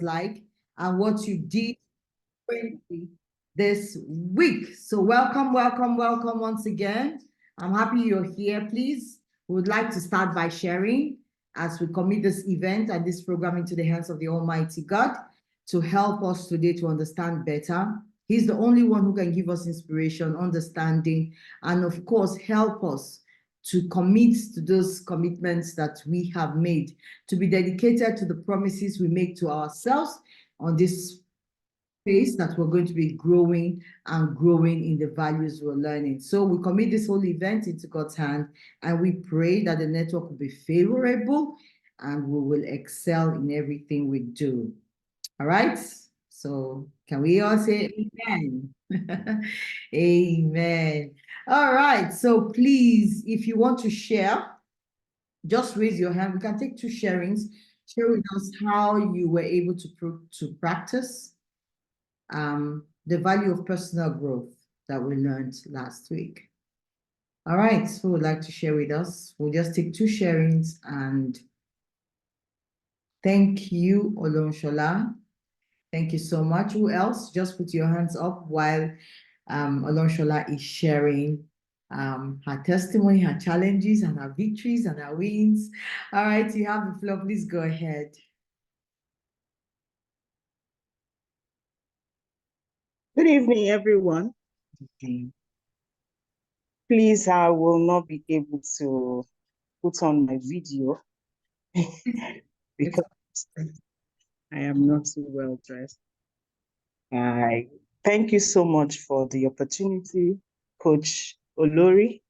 like and what you did this week. So welcome once again. I'm happy you're here. Please, we would like to start by sharing as we commit this event and this program into the hands of the Almighty God to help us today to understand better. He's the only one who can give us inspiration, understanding, and of course, help us to commit to those commitments that we have made, to be dedicated to the promises we make to ourselves on this space that we're going to be growing and growing in the values we're learning. So we commit this whole event into God's hand, and we pray that the network will be favorable and we will excel in everything we do. All right? So can we all say amen? Amen. All right. So please, if you want to share, just raise your hand. We can take 2 sharings. Share with us how you were able to practice the value of personal growth that we learned last week. All right, who would like to share with us? We'll just take 2 sharings and thank you, Olonshola. Thank you so much. Who else? Just put your hands up while Olonshola is sharing her testimony, her challenges, and her victories and her wins. All right, you have the floor. Please go ahead. Good evening, everyone. Please, I will not be able to put on my video because I am not too well dressed. I thank you so much for the opportunity, Coach Olori.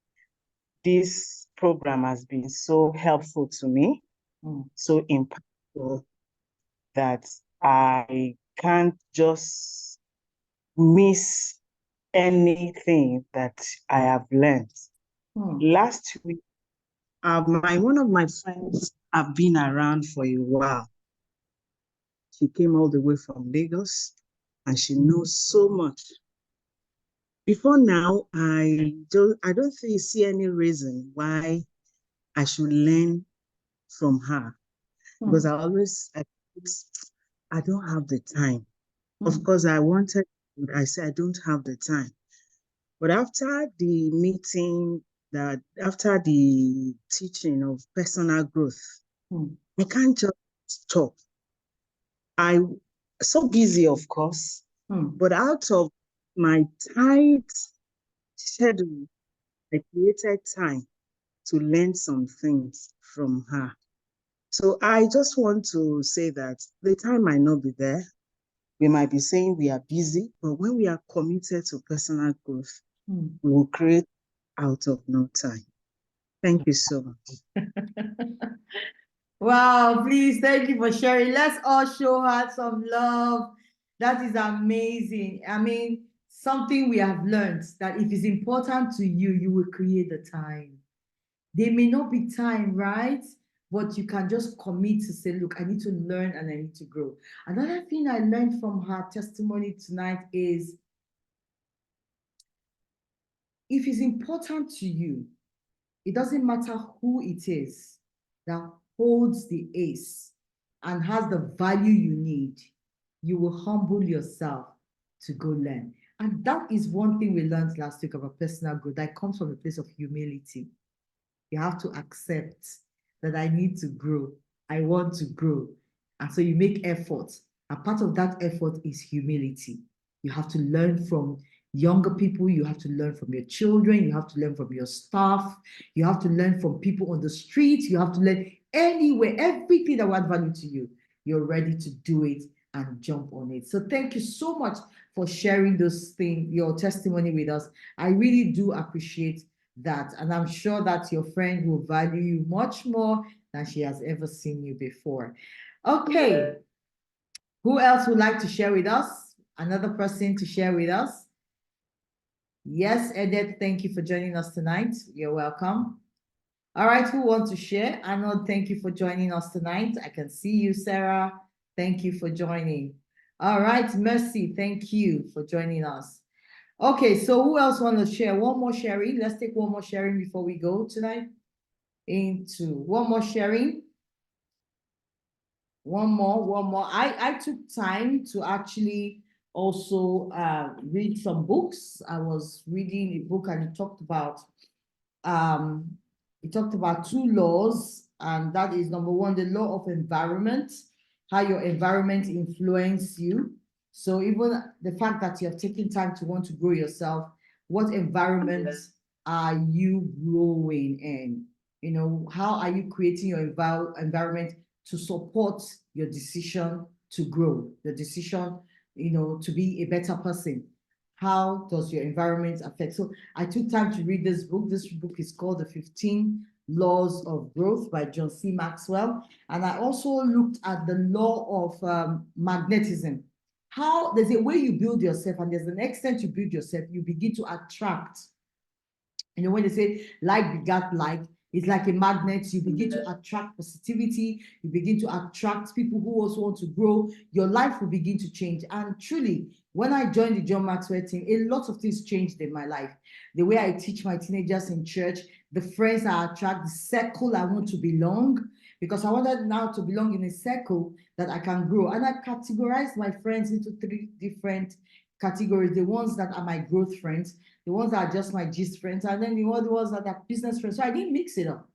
This program has been so helpful to me, so impactful that I can't just miss anything that I have learned. Last week, one of my friends have been around for a while. She came all the way from Lagos and she knows so much. Before now, I don't see any reason why I should learn from her because I don't have the time. Of course, I said I don't have the time. But after the meeting, after the teaching of personal growth, I can't just stop. I'm so busy, of course, but out of my tight schedule, I created time to learn some things from her. So I just want to say that the time might not be there. We might be saying we are busy, but when we are committed to personal growth, we will create out of no time. Thank you so much. Wow, please, thank you for sharing. Let's all show her some love. That is amazing. I mean, something we have learned that if it's important to you, you will create the time. There may not be time, right? But you can just commit to say, look, I need to learn and I need to grow. Another thing I learned from her testimony tonight is if it's important to you, it doesn't matter who it is that holds the ace and has the value you need, you will humble yourself to go learn. And that is one thing we learned last week about personal growth that comes from a place of humility. You have to accept that I need to grow. I want to grow. And so you make efforts. And part of that effort is humility. You have to learn from younger people. You have to learn from your children. You have to learn from your staff. You have to learn from people on the street. You have to learn anywhere, everything that will add value to you. You're ready to do it and jump on it. So thank you so much for sharing those things, your testimony with us. I really do appreciate that. And I'm sure that your friend will value you much more than she has ever seen you before. Okay. Who else would like to share with us? Another person to share with us? Yes, Edith, thank you for joining us tonight. You're welcome. All right, who wants to share? Arnold, thank you for joining us tonight. I can see you, Sarah. Thank you for joining. All right, Mercy, thank you for joining us. Okay, so who else want to share? One more sharing. Let's take one more sharing before we go tonight. One more sharing. One more. I took time to actually also read some books. I was reading a book and um, it talked about two laws, and that is number one, the law of environment, how your environment influence you. So even the fact that you have taken time to want to grow yourself, what environment are you growing in? You know, how are you creating your environment to support your decision to grow, the decision, you know, to be a better person? How does your environment affect? So I took time to read this book. This book is called The 15 Laws of Growth by John C. Maxwell. And I also looked at the law of magnetism. How there's a way you build yourself, and there's an extent you build yourself, you begin to attract. You know, when they say like begat like, it's like a magnet. You begin to attract positivity. You begin to attract people who also want to grow. Your life will begin to change. And truly, when I joined the John Maxwell team, a lot of things changed in my life. The way I teach my teenagers in church, the friends I attract, the circle I want to belong, because I wanted now to belong in a circle that I can grow. And I categorized my friends into 3 different categories: the ones that are my growth friends, the ones that are just my gist friends, and then the other ones that are business friends. So I didn't mix it up.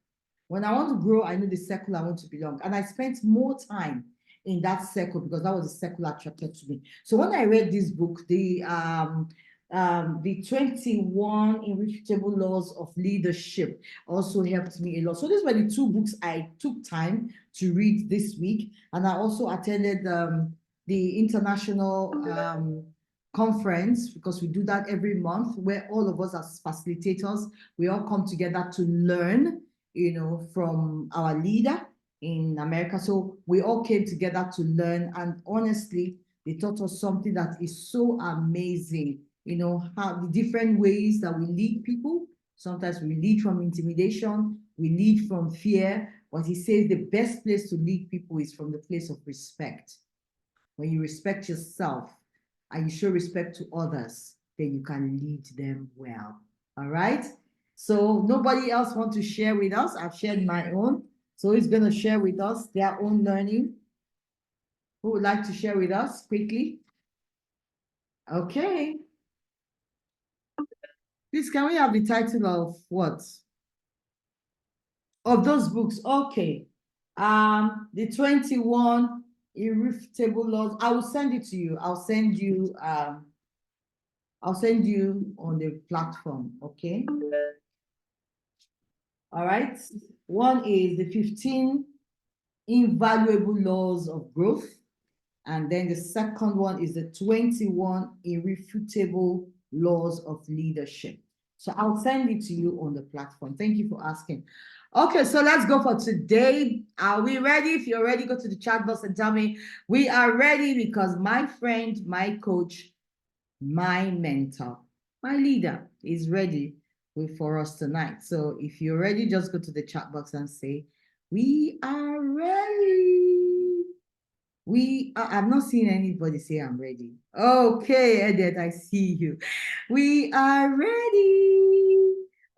When I want to grow, I know the circle I want to belong. And I spent more time in that circle because that was the circle attracted to me. So when I read this book, the 21 Irrefutable Laws of Leadership also helped me a lot. So these were the 2 books I took time to read this week. And I also attended the international conference, because we do that every month, where all of us as facilitators, we all come together to learn, you know, from our leader in America. So we all came together to learn, and honestly, they taught us something that is so amazing. You know, how the different ways that we lead people. Sometimes we lead from intimidation, we lead from fear, but he says the best place to lead people is from the place of respect. When you respect yourself and you show respect to others, then you can lead them well. All right. So nobody else want to share with us. I've shared my own. So who's going to share with us their own learning? Who would like to share with us quickly? Okay. Please, can we have the title of what? Of those books. Okay. The 21 Irrefutable Laws. I will send it to you. I'll send you on the platform, okay? All right. One is the 15 Invaluable Laws of Growth. And then the second one is the 21 Irrefutable Laws of Leadership. So I'll send it to you on the platform. Thank you for asking. Okay, so let's go for today. Are we ready? If you're ready, go to the chat box and tell me we are ready, because my friend, my coach, my mentor, my leader is ready for us tonight. So if you're ready, just go to the chat box and say, we are ready. I've not seen anybody say I'm ready. Okay, Edet, I see you. We are ready.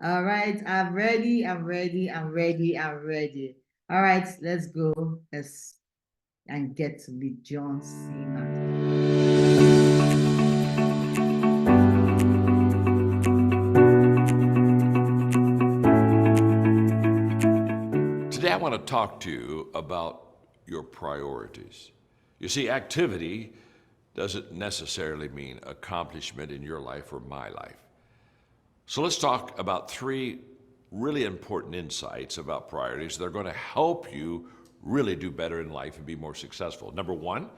All right, I'm ready. I'm ready. I'm ready. I'm ready. All right, let's go. And get to meet John C. Maxwell. Today, I want to talk to you about your priorities. You see, activity doesn't necessarily mean accomplishment in your life or my life. So let's talk about 3 really important insights about priorities that are going to help you really do better in life and be more successful. Number 1,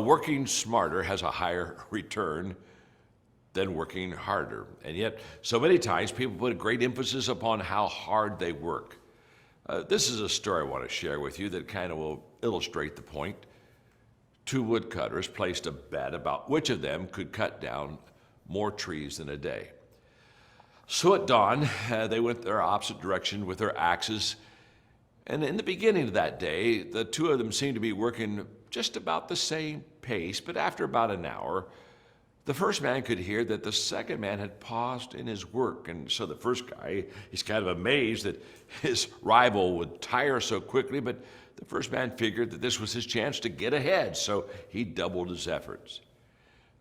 working smarter has a higher return than working harder. And yet, so many times people put a great emphasis upon how hard they work. This is a story I want to share with you that kind of will illustrate the point. 2 woodcutters placed a bet about which of them could cut down more trees in a day. So at dawn, they went their opposite direction with their axes. And in the beginning of that day, the 2 of them seemed to be working just about the same pace. But after about an hour, the first man could hear that the second man had paused in his work. And so the first guy, he's kind of amazed that his rival would tire so quickly, but The first man figured that this was his chance to get ahead, so he doubled his efforts.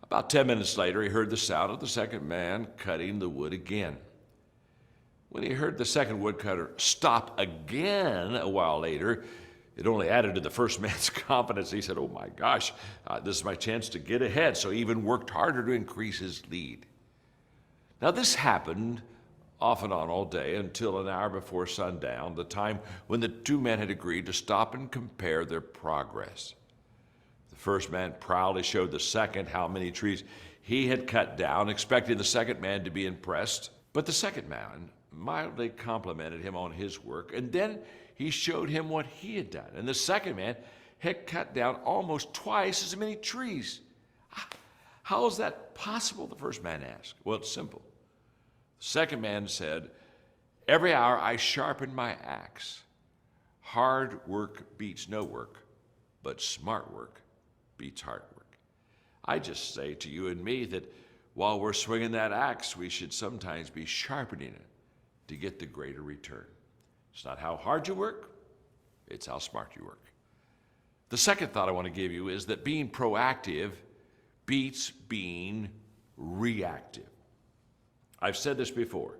About 10 minutes later, he heard the sound of the second man cutting the wood again. When he heard the second woodcutter stop again a while later, it only added to the first man's confidence. He said, "Oh my gosh, this is my chance to get ahead." So he even worked harder to increase his lead. Now this happened off and on all day until an hour before sundown, the time when the two men had agreed to stop and compare their progress. The first man proudly showed the second how many trees he had cut down, expecting the second man to be impressed. But the second man mildly complimented him on his work, and then he showed him what he had done. And the second man had cut down almost twice as many trees. How is that possible? The first man asked. Well, it's simple. The second man said, "Every hour I sharpen my axe. Hard work beats no work, but smart work beats hard work." I just say to you and me that while we're swinging that axe, we should sometimes be sharpening it to get the greater return. It's not how hard you work, it's how smart you work. The second thought I want to give you is that being proactive beats being reactive. I've said this before.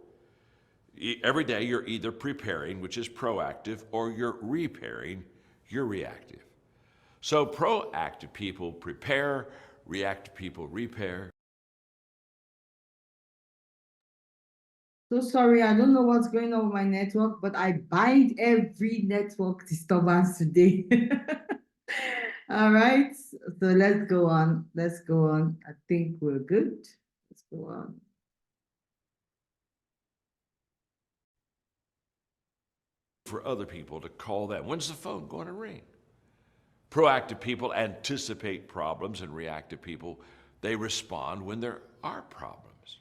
Every day you're either preparing, which is proactive, or you're repairing, you're reactive. So proactive people prepare, reactive people repair. So sorry, I don't know what's going on with my network, but I bind every network disturbance today. All right, so let's go on. Let's go on. I think we're good. Let's go on. For other people to call them. When's the phone going to ring? Proactive people anticipate problems, and reactive people, they respond when there are problems.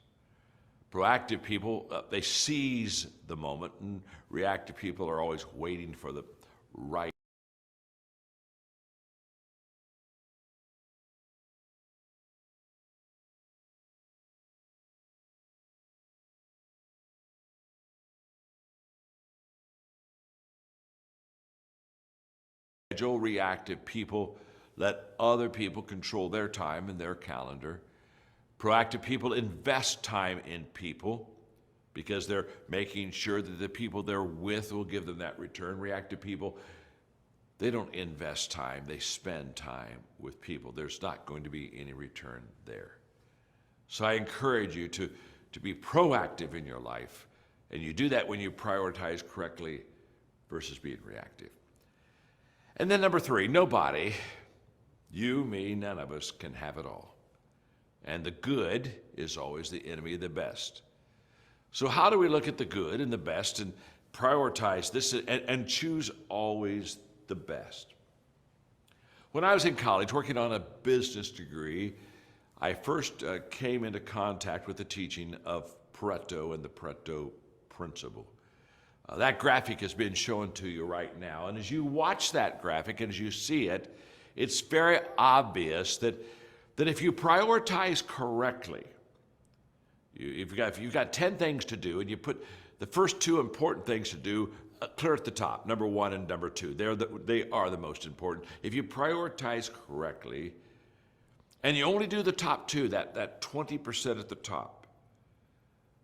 Proactive people, they seize the moment, and reactive people are always waiting for the right. Reactive people let other people control their time and their calendar. Proactive people invest time in people because they're making sure that the people they're with will give them that return. Reactive people, they don't invest time, they spend time with people. There's not going to be any return there. So I encourage you to be proactive in your life, and you do that when you prioritize correctly versus being reactive. And then number 3, nobody, you, me, none of us can have it all. And the good is always the enemy of the best. So how do we look at the good and the best and prioritize this and choose always the best? When I was in college working on a business degree, I first came into contact with the teaching of Pareto and the Pareto principle. That graphic has been shown to you right now. And as you watch that graphic and as you see it, it's very obvious that if you prioritize correctly, if you've got 10 things to do and you put the first 2 important things to do clear at the top, number 1 and number 2, they are the most important. If you prioritize correctly and you only do the top 2, that 20% at the top,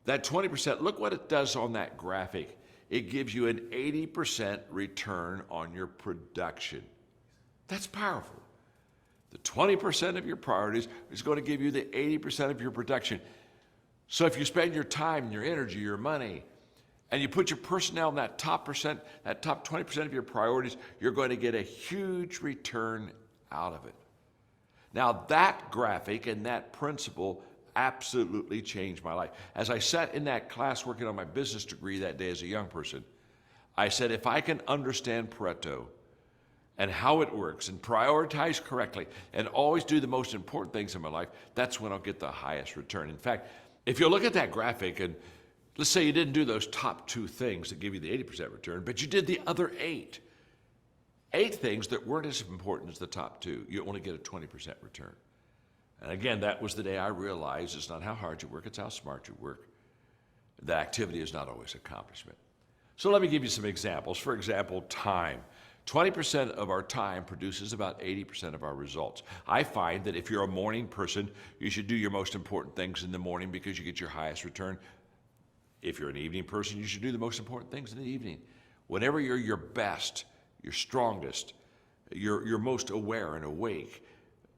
that 20%, look what it does on that graphic. It gives you an 80% return on your production. That's powerful. The 20% of your priorities is going to give you the 80% of your production. So if you spend your time, your energy, your money, and you put your personnel in that top 20% of your priorities, you're going to get a huge return out of it. Now that graphic and that principle absolutely changed my life. As I sat in that class working on my business degree that day as a young person, I said, if I can understand Pareto and how it works and prioritize correctly and always do the most important things in my life, that's when I'll get the highest return. In fact, if you look at that graphic and let's say you didn't do those top 2 things that give you the 80% return, but you did the other 8 things that weren't as important as the top 2, you only get a 20% return. And again, that was the day I realized it's not how hard you work, it's how smart you work. The activity is not always accomplishment. So let me give you some examples. For example, time. 20% of our time produces about 80% of our results. I find that if you're a morning person, you should do your most important things in the morning because you get your highest return. If you're an evening person, you should do the most important things in the evening. Whenever you're your best, your strongest, you're most aware and awake,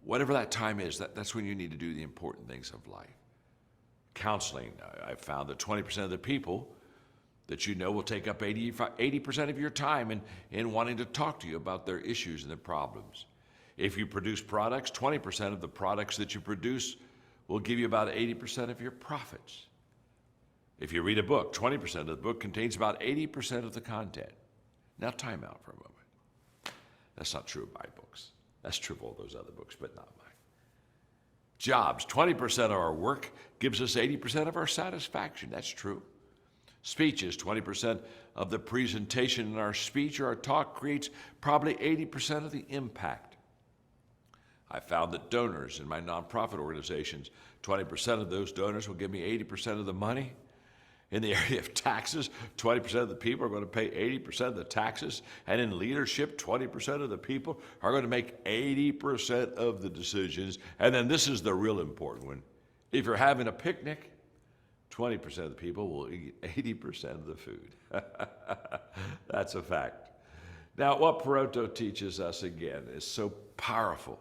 whatever that time is, that's when you need to do the important things of life. Counseling, I've found that 20% of the people that you know will take up 80% of your time in wanting to talk to you about their issues and their problems. If you produce products, 20% of the products that you produce will give you about 80% of your profits. If you read a book, 20% of the book contains about 80% of the content. Now time out for a moment. That's not true of my books. That's true of all those other books, but not mine. Jobs, 20% of our work gives us 80% of our satisfaction. That's true. Speeches, 20% of the presentation in our speech or our talk creates probably 80% of the impact. I found that donors in my nonprofit organizations, 20% of those donors will give me 80% of the money. In the area of taxes, 20% of the people are going to pay 80% of the taxes. And in leadership, 20% of the people are going to make 80% of the decisions. And then this is the real important one. If you're having a picnic, 20% of the people will eat 80% of the food. That's a fact. Now, what Pareto teaches us again is so powerful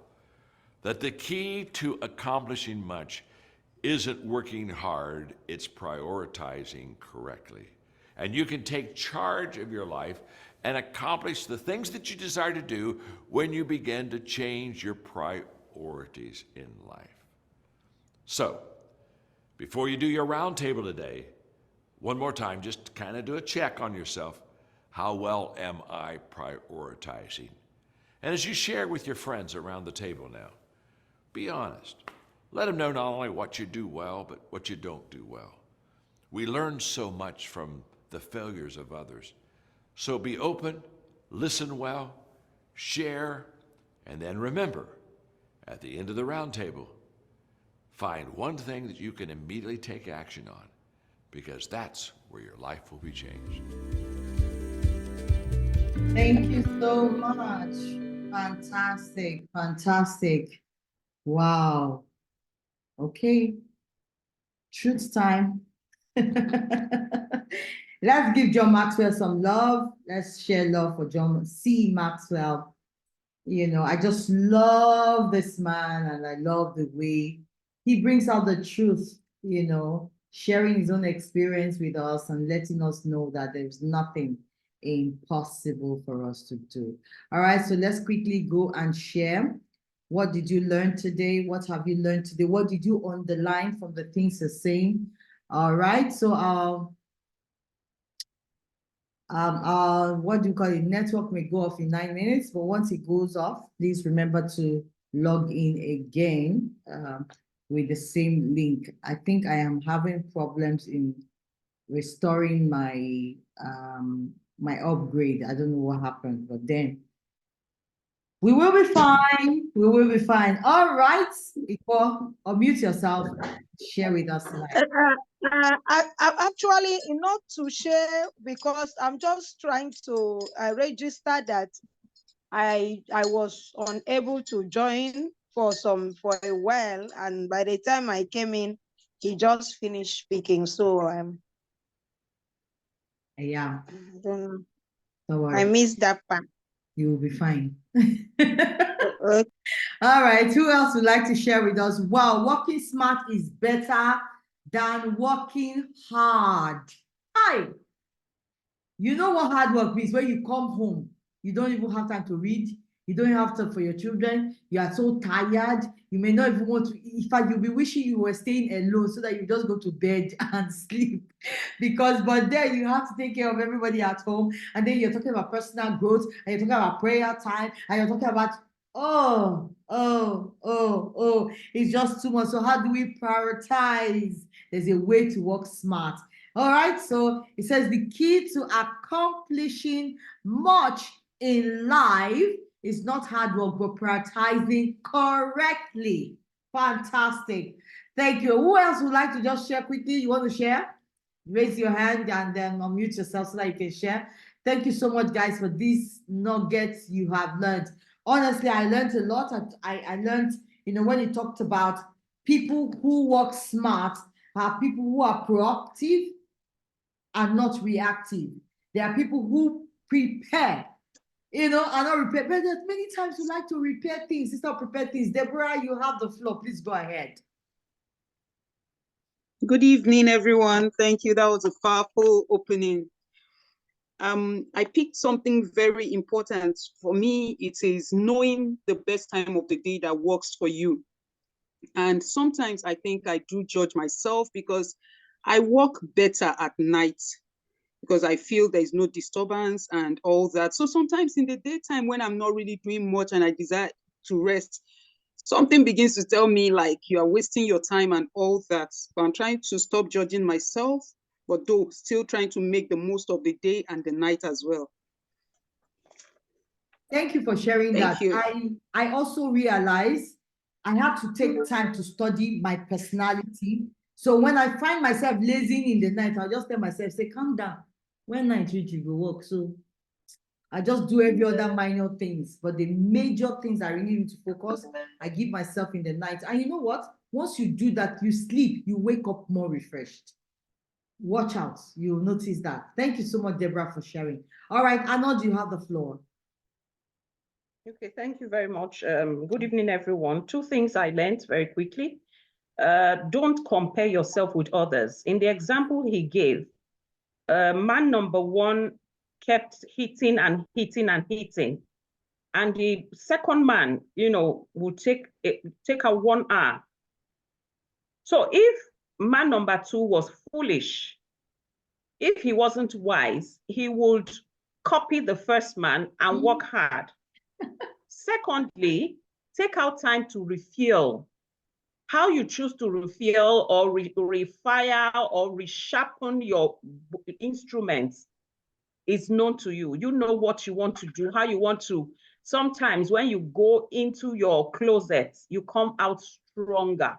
that the key to accomplishing much isn't working hard, it's prioritizing correctly. And you can take charge of your life and accomplish the things that you desire to do when you begin to change your priorities in life. So, before you do your roundtable today, one more time, just kind of do a check on yourself. How well am I prioritizing? And as you share with your friends around the table now, be honest. Let them know not only what you do well, but what you don't do well. We learn so much from the failures of others. So be open, listen well, share, and then remember, at the end of the roundtable, find one thing that you can immediately take action on, because that's where your life will be changed. Thank you so much. Fantastic, fantastic. Wow. Okay. Truth time. Let's give John Maxwell some love. Let's share love for John C. Maxwell. You know, I just love this man and I love the way he brings out the truth, you know, sharing his own experience with us and letting us know that there's nothing impossible for us to do. All right, so let's quickly go and share. What did you learn today? What have you learned today? What did you underline from the things you're saying? All right, so what do you call it? Network may go off in 9 minutes, but once it goes off, please remember to log in again with the same link. I think I am having problems in restoring my my upgrade. I don't know what happened, but then we will be fine. We will be fine. All right. Iko, unmute yourself. Share with us tonight. I actually not to share because I'm just trying to register that I was unable to join for a while, and by the time I came in, he just finished speaking. So Yeah. don't worry. I missed that part. You will be fine. Okay. All right. Who else would like to share with us? Wow, working smart is better than working hard. Hi. You know what hard work means? When you come home, you don't even have time to read. You don't have time for your children. You are so tired. You may not even want to. In fact, you'll be wishing you were staying alone so that you just go to bed and sleep. But then you have to take care of everybody at home. And then you're talking about personal growth. And you're talking about prayer time. And you're talking about, it's just too much. So how do we prioritize? There's a way to work smart. All right, so it says the key to accomplishing much in life is not hard work, but prioritizing correctly. Fantastic. Thank you. Who else would like to just share quickly? You want to share? Raise your hand and then unmute yourself so that you can share. Thank you so much, guys, for these nuggets you have learned. Honestly, I learned a lot. I learned, when you talked about people who work smart are people who are proactive and not reactive. There are people who prepare, are not repair. But there's many times we like to repair things instead of prepare things. Deborah, you have the floor. Please go ahead. Good evening, everyone. Thank you. That was a powerful opening. I picked something very important. For me, it is knowing the best time of the day that works for you. And sometimes I think I do judge myself because I work better at night because I feel there's no disturbance and all that. So sometimes in the daytime when I'm not really doing much and I desire to rest, something begins to tell me like you are wasting your time and all that. But I'm trying to stop judging myself, but though still trying to make the most of the day and the night as well. Thank you for sharing that. Thank you. I also realized I have to take time to study my personality. So when I find myself lazing in the night, I'll just tell myself, say, calm down. When night reach, you go work. So I just do every other minor things. But the major things I really need to focus, I give myself in the night. And you know what? Once you do that, you sleep, you wake up more refreshed. Watch out. You'll notice that. Thank you so much, Deborah, for sharing. All right, Arnold, you have the floor. Okay, thank you very much. Good evening, everyone. Two things I learned very quickly. Don't compare yourself with others. In the example he gave, man number one kept hitting and hitting and hitting. And the second man, would take a 1 hour. So if man number two was foolish, if he wasn't wise, he would copy the first man and work hard. Secondly, take out time to refuel. How you choose to refuel or refire or resharpen your instruments is known to you. You know what you want to do, how you want to. Sometimes when you go into your closet, you come out stronger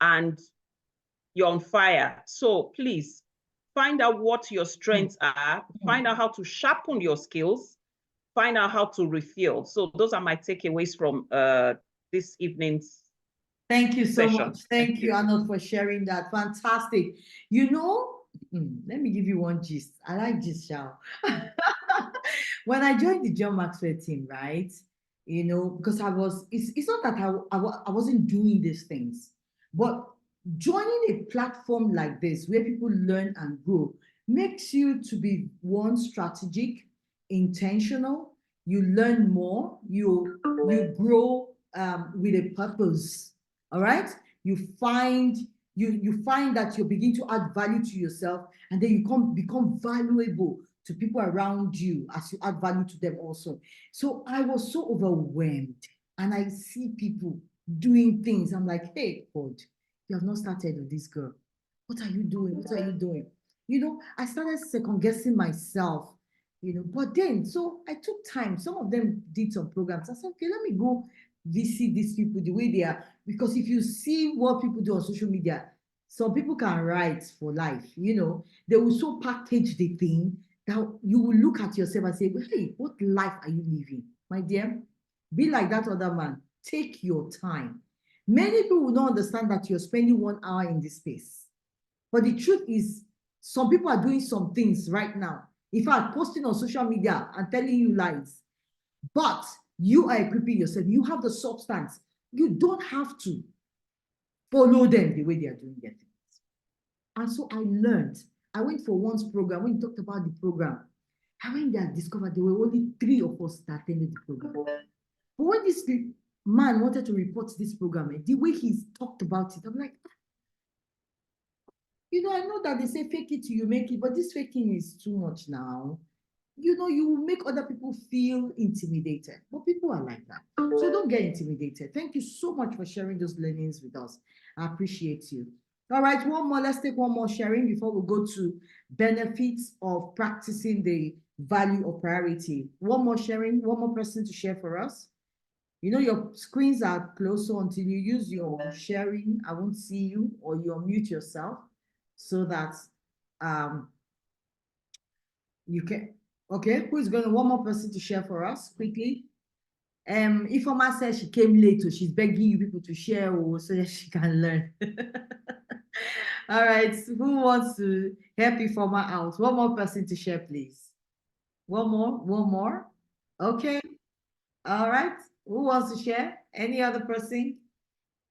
and you're on fire. So please find out what your strengths are, find out how to sharpen your skills, find out how to refuel. So those are my takeaways from this evening's Thank you so session. much. Thank you, Arnold, for sharing that. Fantastic. Let me give you one gist. I like gist, Shao. When I joined the John Maxwell team, right? Because it's not that I wasn't doing these things, but joining a platform like this where people learn and grow makes you to be one, strategic, intentional. You learn more. You grow with a purpose. All right. You find that you begin to add value to yourself, and then you become valuable to people around you as you add value to them also. So I was so overwhelmed, and I see people doing things. I'm like, hey, God, you have not started with this girl. What are you doing? What are you doing? I started second guessing myself, but then, so I took time. Some of them did some programs. I said, okay, let me go visit these people the way they are. Because if you see what people do on social media, some people can write for life, they will so package the thing that you will look at yourself and say, hey, what life are you living? My dear, be like that other man. Take your time. Many people will not understand that you're spending 1 hour in this space. But the truth is, some people are doing some things right now. In fact, posting on social media and telling you lies. But you are equipping yourself. You have the substance. You don't have to follow them the way they are doing their things. And so I learned. I went for one's program. When you talked about the program, I went there and discovered there were only 3 of us that attended the program. But when this man wanted to report this program, the way he talked about it, I'm like, I know that they say fake it till you make it, but this faking is too much now. You will make other people feel intimidated, but people are like that. So don't get intimidated. Thank you so much for sharing those learnings with us. I appreciate you. All right, let's take one more sharing before we go to benefits of practicing the value of priority. One more sharing, one more person to share for us. Your screens are closed, so until you use your sharing, I won't see you, or you unmute yourself so that you can. Okay, who is going to, one more person to share for us quickly? Ifeoma says she came late, so she's begging you people to share so that she can learn. All right, so who wants to help Ifeoma out? One more person to share, please. One more. Okay. All right. Who wants to share? Any other person?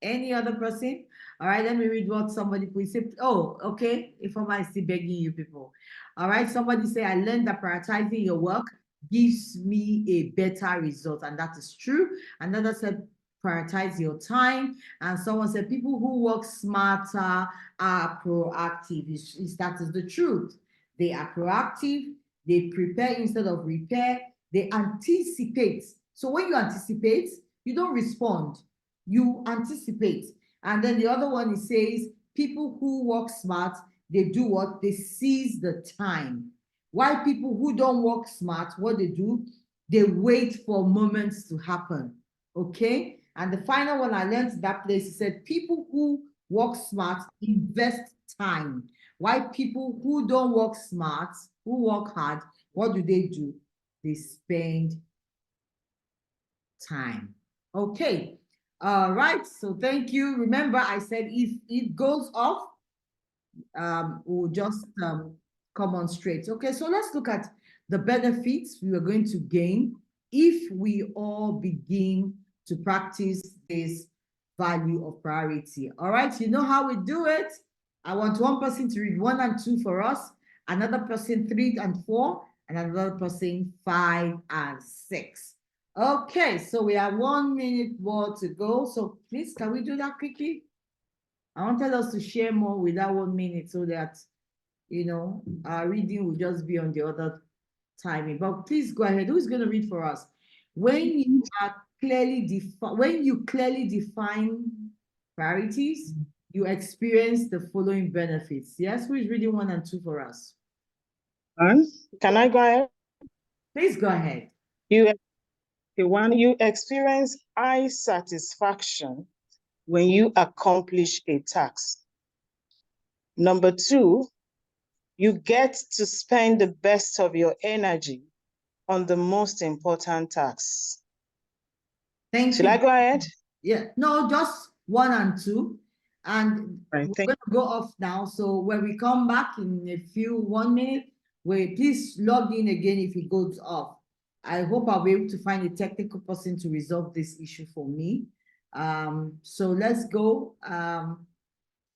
Any other person? All right, let me read what somebody put. Say, oh, okay. Ifeoma is still begging you people. All right, somebody say, I learned that prioritizing your work gives me a better result, and that is true. Another said, prioritize your time. And someone said, people who work smarter are proactive. That is the truth. They are proactive. They prepare instead of repair. They anticipate. So when you anticipate, you don't respond. You anticipate. And then the other one, it says, people who work smart, they do what? They seize the time. While people who don't work smart, what they do, they wait for moments to happen. Okay? And the final one I learned in that place, it said, people who work smart invest time. While people who don't work smart, who work hard, what do? They spend time. Okay. All right. So thank you. Remember, I said if it goes off, we'll just come on straight. Okay, so let's look at the benefits we are going to gain if we all begin to practice this value of priority. All right, you know how we do it. I want one person to read 1 and 2 for us, another person 3 and 4, and another person 5 and 6. Okay, so we have 1 minute more to go. So please, can we do that quickly? I wanted us to share more with that 1 minute so that, you know, our reading will just be on the other timing. But please go ahead. Who's going to read for us? When you clearly define priorities, you experience the following benefits. Yes, who is reading 1 and 2 for us? Can I go ahead? Please go ahead. You experience high satisfaction when you accomplish a task. Number 2, you get to spend the best of your energy on the most important tasks. Thank you. Should I go ahead? Yeah, no, just 1 and 2. And Right, we're going to go off now. So when we come back in a few 1 minute, please log in again if it goes off. I hope I'll be able to find a technical person to resolve this issue for me. So let's go.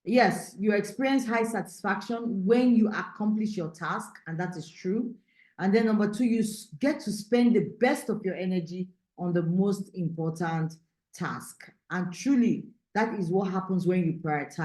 Yes, you experience high satisfaction when you accomplish your task, and that is true. And then number 2, you get to spend the best of your energy on the most important task. And truly, that is what happens when you prioritize.